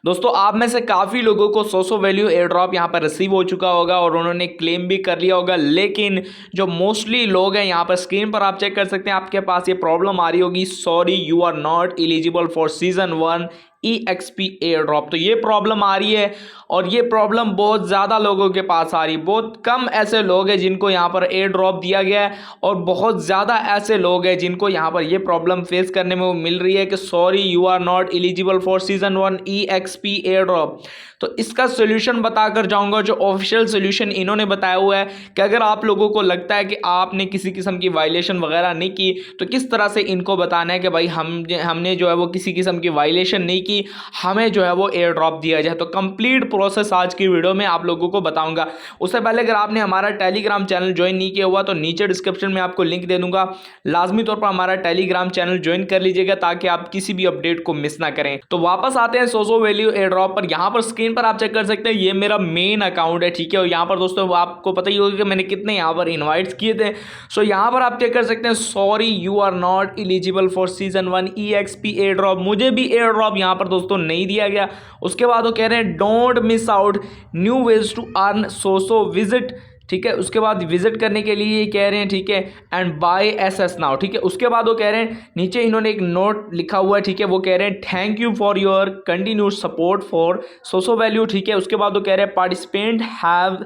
दोस्तों आप में से काफ़ी लोगों को 100 वैल्यू एयर ड्रॉप यहाँ पर रिसीव हो चुका होगा और उन्होंने क्लेम भी कर लिया होगा, लेकिन जो मोस्टली लोग हैं यहाँ पर स्क्रीन पर आप चेक कर सकते हैं, आपके पास ये प्रॉब्लम आ रही होगी, sorry you are not eligible for season 1 EXP air drop. तो ये प्रॉब्लम आ रही है और ये प्रॉब्लम बहुत ज़्यादा लोगों के पास आ रही है। बहुत कम ऐसे लोग हैं जिनको यहाँ पर एयर ड्रॉप दिया गया है और बहुत ज़्यादा ऐसे लोग हैं जिनको यहाँ पर ये प्रॉब्लम फेस करने में मिल रही है कि sorry you are not eligible for season 1 EXP air drop. तो इसका सोल्यूशन बताकर जाऊंगा, जो ऑफिशियल सोल्यूशन इन्होंने बताया हुआ है कि अगर आप लोगों को लगता है कि आपने किसी किस्म की वायलेशन वगैरह नहीं की तो किस तरह से इनको बताना है कि भाई हमने जो है वो किसी किस्म की वायलेशन नहीं की, हमें जो है वो एयर ड्रॉप दिया जाए। तो कंप्लीट प्रोसेस आज की वीडियो में आप लोगों को बताऊंगा। उससे पहले अगर आपने हमारा टेलीग्राम चैनल ज्वाइन नहीं किया हुआ तो नीचे डिस्क्रिप्शन में आपको लिंक दे दूंगा, लाजमी तौर पर हमारा टेलीग्राम चैनल ज्वाइन कर लीजिएगा ताकि आप किसी भी अपडेट को मिस ना करें। तो वापस आते हैं 100 वैल्यू एयर ड्रॉप पर। यहाँ पर स्क्रीन पर आप चेक कर सकते हैं, ये मेरा मेन अकाउंट है, ठीक है। और यहाँ पर दोस्तों आपको पता ही होगा कि मैंने कितने यहाँ पर इनवाइट्स किए थे। सो यहाँ पर आप चेक कर सकते हैं, sorry you are not eligible for season 1 EXP air drop. मुझे भी एयर ड्रॉप यहाँ पर दोस्तों नहीं दिया गया। उसके बाद वो कह रहे हैं don't miss out new ways to earn so visit, ठीक है। उसके बाद विजिट करने के लिए ये कह रहे हैं, ठीक है, एंड बाय SS नाउ, ठीक है। उसके बाद वो कह रहे हैं, नीचे इन्होंने एक नोट लिखा हुआ है, ठीक है, वो कह रहे हैं thank you for your continued support for SoSoValue, ठीक है। उसके बाद वो कह रहे हैं participant have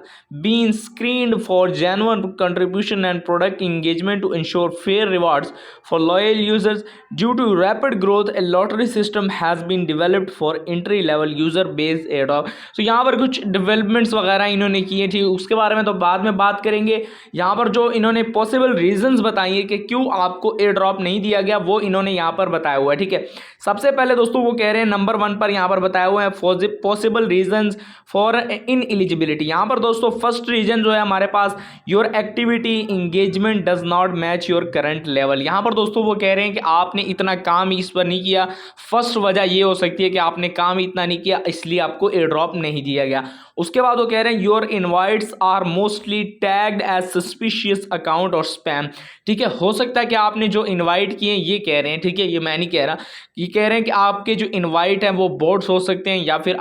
been screened for genuine contribution and product engagement to ensure fair rewards for loyal users due to rapid growth a lottery system has been developed for entry level user based air drop. तो यहाँ पर कुछ developments वगैरह इन्होंने किए, ठीक है। उसके बारे में तो बाद में बात करेंगे। यहाँ पर जो इन्होंने पॉसिबल रीजंस बताई है कि क्यों आपको एयर ड्रॉप नहीं दिया गया, वो इन्होंने यहाँ पर बताया हुआ है, ठीक है। सबसे पहले दोस्तों वो कह रहे हैं नंबर 1 पर यहाँ पर बताया हुआ है possible reasons for ineligibility. यहाँ पर दोस्तों फर्स्ट रीजन जो है हमारे पास, your activity engagement does not match your current level. यहाँ पर दोस्तों वो कह रहे हैं कि आपने इतना काम इस पर नहीं किया। फर्स्ट वजह ये हो सकती है कि आपने काम इतना नहीं किया, इसलिए आपको एयर ड्रॉप नहीं दिया गया। उसके बाद वो कह रहे हैं your invites are mostly tagged as suspicious account और स्पैम, ठीक है। हो सकता है कि आपने जो इनवाइट किए ये कह रहे हैं, ठीक है, ये मैं नहीं कह रहा, ये कह रहे हैं कि आपके जो इनवाइट हैं वो बोट्स हो सकते हैं या फिर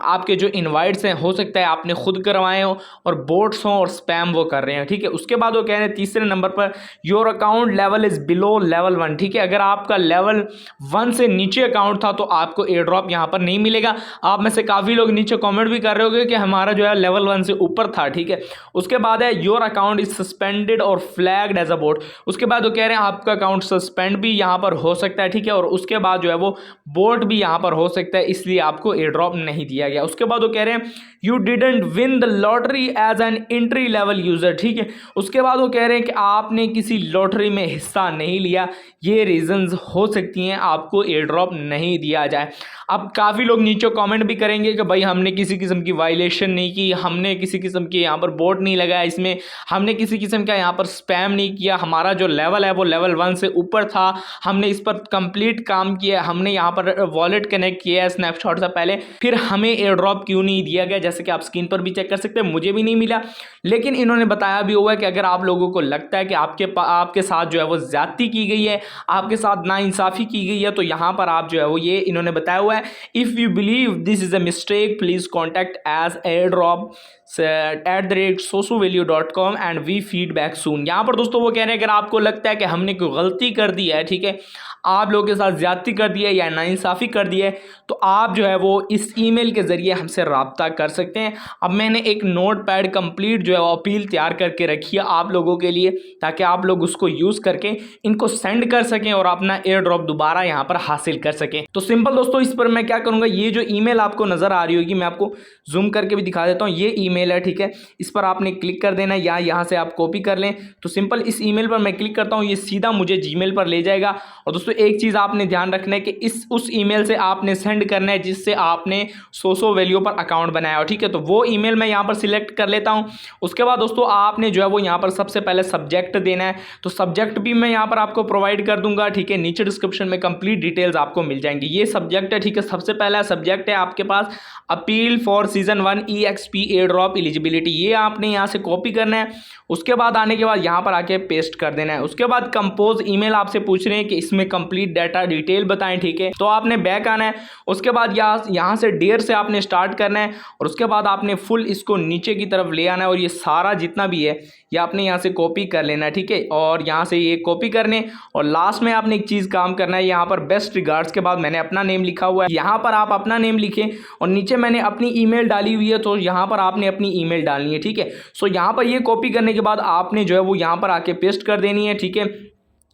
आपके जो इनवाइट्स हैं हो सकता है आपने खुद करवाए हो और बोट्स हों और स्पैम वो कर रहे हैं, ठीक है। उसके बाद वो कह रहे हैं तीसरे number per your account level is below level 1, ठीक है। अगर आपका लेवल 1 से नीचे अकाउंट था तो आपको एयर ड्रॉप यहाँ पर नहीं मिलेगा। आप में से काफ़ी लोग नीचे कमेंट भी कर रहे होंगे कि हमारा जो है लेवल 1 से ऊपर था, ठीक है। उसके बाद है योर अकाउंट इज सस्पेंडेड और फ्लैग्ड एज अ बोट। उसके बाद वो कह रहे हैं आपका अकाउंट सस्पेंड भी यहाँ पर हो सकता है, ठीक है, और उसके बाद जो है वो बोट भी यहाँ पर हो सकता है, इसलिए आपको एयर ड्रॉप नहीं दिया गया। उसके बाद वो कह रहे हैं you didn't win the lottery as an entry level user, ठीक है। उसके बाद वो कह रहे हैं कि आपने किसी लॉटरी में हिस्सा नहीं लिया। ये रीजंस हो सकती हैं आपको एयर ड्रॉप नहीं दिया जाए। अब काफ़ी लोग नीचे कमेंट भी करेंगे कि भाई हमने किसी किस्म की वायलेशन नहीं की, हमने किसी किस्म की यहाँ पर बोट नहीं लगाया, इसमें हमने किसी किस्म का यहाँ पर स्पैम नहीं किया, हमारा जो लेवल है वो लेवल 1 से ऊपर था, हमने इस पर कंप्लीट काम किया, हमने यहाँ पर वॉलेट कनेक्ट किया है स्नैपशॉट से पहले, फिर हमें एयर ड्रॉप क्यों नहीं दिया गया। जैसे कि आप स्क्रीन पर भी चेक कर सकते हैं, मुझे भी नहीं मिला। लेकिन इन्होंने बताया भी हुआ है कि अगर आप लोगों को लगता है कि आपके साथ जो है वो ज्यादती की गई है, आपके साथ नाइंसाफ़ी की गई है, तो यहाँ पर आप जो है वो ये इन्होंने बताया हुआ है, if you believe this is a mistake please contact us airdrop @sosovalue.com and we feedback soon. यहाँ पर दोस्तों वो कह रहे हैं अगर आपको लगता है कि हमने कोई गलती कर दी है, ठीक है, आप लोगों के साथ ज्यादती कर दी है या नाइंसाफ़ी कर दी है, तो आप जो है वो इस ईमेल के ज़रिए हमसे रब्ता कर सकते हैं। अब मैंने एक नोट पैड कंप्लीट जो है वो अपील तैयार करके रखी है आप लोगों के लिए, ताकि आप लोग उसको यूज़ करके इनको सेंड कर सकें और अपना एयर ड्रॉप दोबारा यहाँ पर हासिल कर सकें। तो सिंपल दोस्तों, इस पर मैं क्या करूँगा, ये जो ईमेल आपको नज़र आ रही होगी मैं आपको जूम करके भी दिखा देता हूँ, ये ईमेल है, ठीक है। इस पर आपने क्लिक कर देना है या यहाँ से आप कॉपी कर लें। तो सिंपल इस ईमेल पर मैं क्लिक करता हूँ, ये सीधा मुझे जीमेल पर ले जाएगा। और दोस्तों एक चीज़ आपने ध्यान रखना है कि उस ईमेल से आपने सेंड करना है जिससे आपने सोसो वैल्यू पर अकाउंट बनाया हो, ठीक है। तो वो ईमेल मैं यहाँ पर सिलेक्ट कर लेता हूँ। उसके बाद दोस्तों आपने जो है वो यहाँ पर सबसे पहले सब्जेक्ट देना है, तो सब्जेक्ट भी मैं यहाँ पर आपको प्रोवाइड कर दूंगा, ठीक है। नीचे डिस्क्रिप्शन में कंप्लीट डिटेल्स आपको मिल जाएंगी। ये सब्जेक्ट है, ठीक है। सबसे पहला सब्जेक्ट है आपके पास appeal for season 1 EXP air drop drop eligibility, ये आपने यहाँ से कॉपी करना है। उसके बाद आने के बाद यहाँ पर आके पेस्ट कर देना है। उसके बाद कंपोज ईमेल आपसे पूछ रहे हैं कि इसमें कंप्लीट डाटा डिटेल बताएं, ठीक है, तो आपने बैक आना है। उसके बाद यहाँ से डियर से आपने स्टार्ट करना है और उसके बाद आपने फुल इसको नीचे की तरफ ले आना है और ये सारा जितना भी है ये आपने यहाँ से कॉपी कर लेना है, ठीक है। और यहाँ से ये कॉपी करने और लास्ट में आपने एक चीज़ काम करना है, यहाँ पर बेस्ट रिगार्ड्स के बाद मैंने अपना नेम लिखा हुआ है, यहाँ पर आप अपना नेम लिखें और नीचे मैंने अपनी ईमेल डाली हुई है तो यहाँ पर आपने अपनी ईमेल डालनी है, ठीक है। सो यहाँ पर ये कॉपी करने के बाद आपने जो है वो यहाँ पर आके पेस्ट कर देनी है, ठीक है।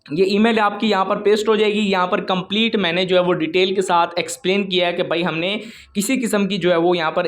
ये ईमेल आपकी यहाँ पर पेस्ट हो जाएगी। यहाँ पर कंप्लीट मैंने जो है वो डिटेल के साथ एक्सप्लेन किया है कि भाई हमने किसी किस्म की जो है वो यहाँ पर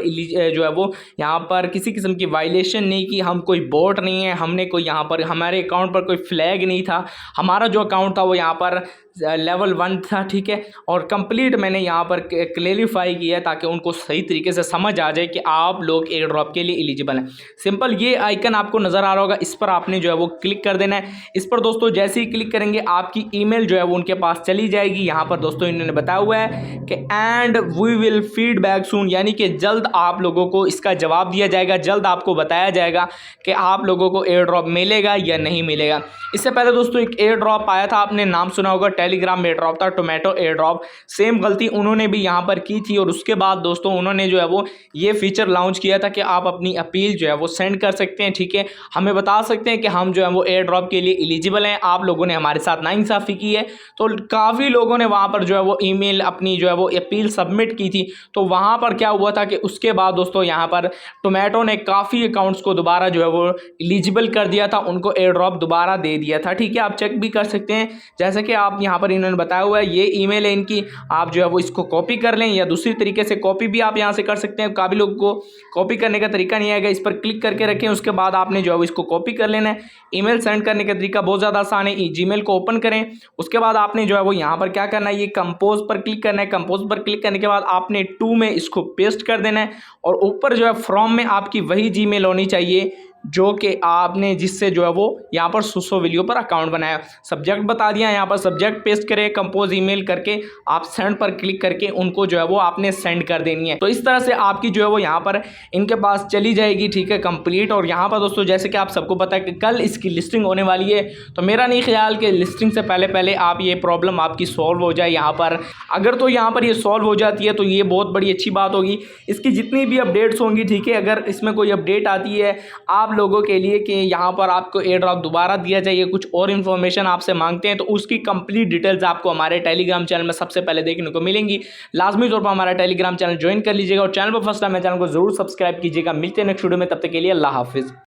जो है वो यहाँ पर किसी किस्म की वायलेशन नहीं की, हम कोई बोट नहीं है, हमने कोई यहाँ पर हमारे अकाउंट पर कोई फ्लैग नहीं था, हमारा जो अकाउंट था वो यहाँ पर लेवल 1 था, ठीक है। और कंप्लीट मैंने यहाँ पर क्लेरिफाई किया है ताकि उनको सही तरीके से समझ आ जाए कि आप लोग एयर ड्रॉप के लिए एलिजिबल हैं। सिंपल ये आइकन आपको नज़र आ रहा होगा, इस पर आपने जो है वो क्लिक कर देना है। इस पर दोस्तों जैसे ही क्लिक करेंगे आपकी ईमेल जो है वो उनके पास चली जाएगी। यहाँ पर दोस्तों इन्होंने बताया हुआ है कि एंड वी विल फीडबैक सून, यानी कि जल्द आप लोगों को इसका जवाब दिया जाएगा, जल्द आपको बताया जाएगा कि आप लोगों को एयर ड्रॉप मिलेगा या नहीं मिलेगा। इससे पहले दोस्तों एक एयर ड्रॉप आया था, आपने नाम सुना होगा, टेलीग्राम एयर ड्रॉप था, टोमेटो एयर ड्रॉप। सेम गलती उन्होंने भी यहाँ पर की थी और उसके बाद दोस्तों उन्होंने जो है वो ये फीचर लॉन्च किया था कि आप अपनी अपील जो है वो सेंड कर सकते हैं, ठीक है। हमें बता सकते हैं कि हम जो है वो एयर ड्रॉप के लिए एलिजिबल हैं, आप लोगों ने हमारे साथ नाइंसाफ़ी की है। तो काफ़ी लोगों ने वहाँ पर जो है वो ईमेल अपनी जो है वो अपील सबमिट की थी। तो वहाँ पर क्या हुआ था कि उसके बाद दोस्तों यहाँ पर टोमेटो ने काफ़ी अकाउंट्स को दोबारा जो है वो एलिजिबल कर दिया था, उनको एयर ड्रॉप दोबारा दे दिया था, ठीक है। आप चेक भी कर सकते हैं, जैसे कि आप यहाँ पर इन्होंने बताया हुआ है, ये ईमेल है इनकी, आप जो है वो इसको कॉपी कर लें या दूसरी तरीके से कॉपी भी आप यहाँ से कर सकते हैं। काफ़ी लोगों को कॉपी करने का तरीका नहीं आएगा, इस पर क्लिक करके रखें। उसके बाद आपने जो है वो इसको कॉपी कर लेना है। ईमेल सेंड करने का तरीका बहुत ज़्यादा आसान है, जीमेल को ओपन करें। उसके बाद आपने जो है वो यहाँ पर क्या करना है, ये कंपोज पर क्लिक करना है। कंपोज पर क्लिक करने के बाद आपने टू में इसको पेस्ट कर देना है और ऊपर जो है फ्रॉम में आपकी वही जीमेल होनी चाहिए जो कि आपने जिससे जो है वो यहाँ पर सोशोविलियो पर अकाउंट बनाया। सब्जेक्ट बता दिया, यहाँ पर सब्जेक्ट पेस्ट करें, कंपोज ईमेल करके आप सेंड पर क्लिक करके उनको जो है वो आपने सेंड कर देनी है। तो इस तरह से आपकी जो है वो यहाँ पर इनके पास चली जाएगी, ठीक है, कंप्लीट। और यहाँ पर दोस्तों जैसे कि आप सबको पता है कि कल इसकी लिस्टिंग होने वाली है, तो मेरा नहीं ख्याल कि लिस्टिंग से पहले आप ये प्रॉब्लम आपकी सॉल्व हो जाए यहाँ पर। अगर तो यहाँ पर ये सॉल्व हो जाती है तो ये बहुत बड़ी अच्छी बात होगी। इसकी जितनी भी अपडेट्स होंगी, ठीक है, अगर इसमें कोई अपडेट आती है आप लोगों के लिए कि यहाँ पर आपको एयर ड्रॉप दोबारा दिया जाए, कुछ और इन्फॉर्मेशन आपसे मांगते हैं, तो उसकी कंप्लीट डिटेल्स आपको हमारे टेलीग्राम चैनल में सबसे पहले देखने को मिलेंगी। लाजमी तौर पर हमारा टेलीग्राम चैनल ज्वाइन कर लीजिएगा और चैनल पर फर्स्ट टाइम मेरे चैनल को जरूर सब्सक्राइब कीजिएगा। मिलते हैं नेक्स्ट वीडियो में, तब तक के लिए अल्लाह हाफिज़।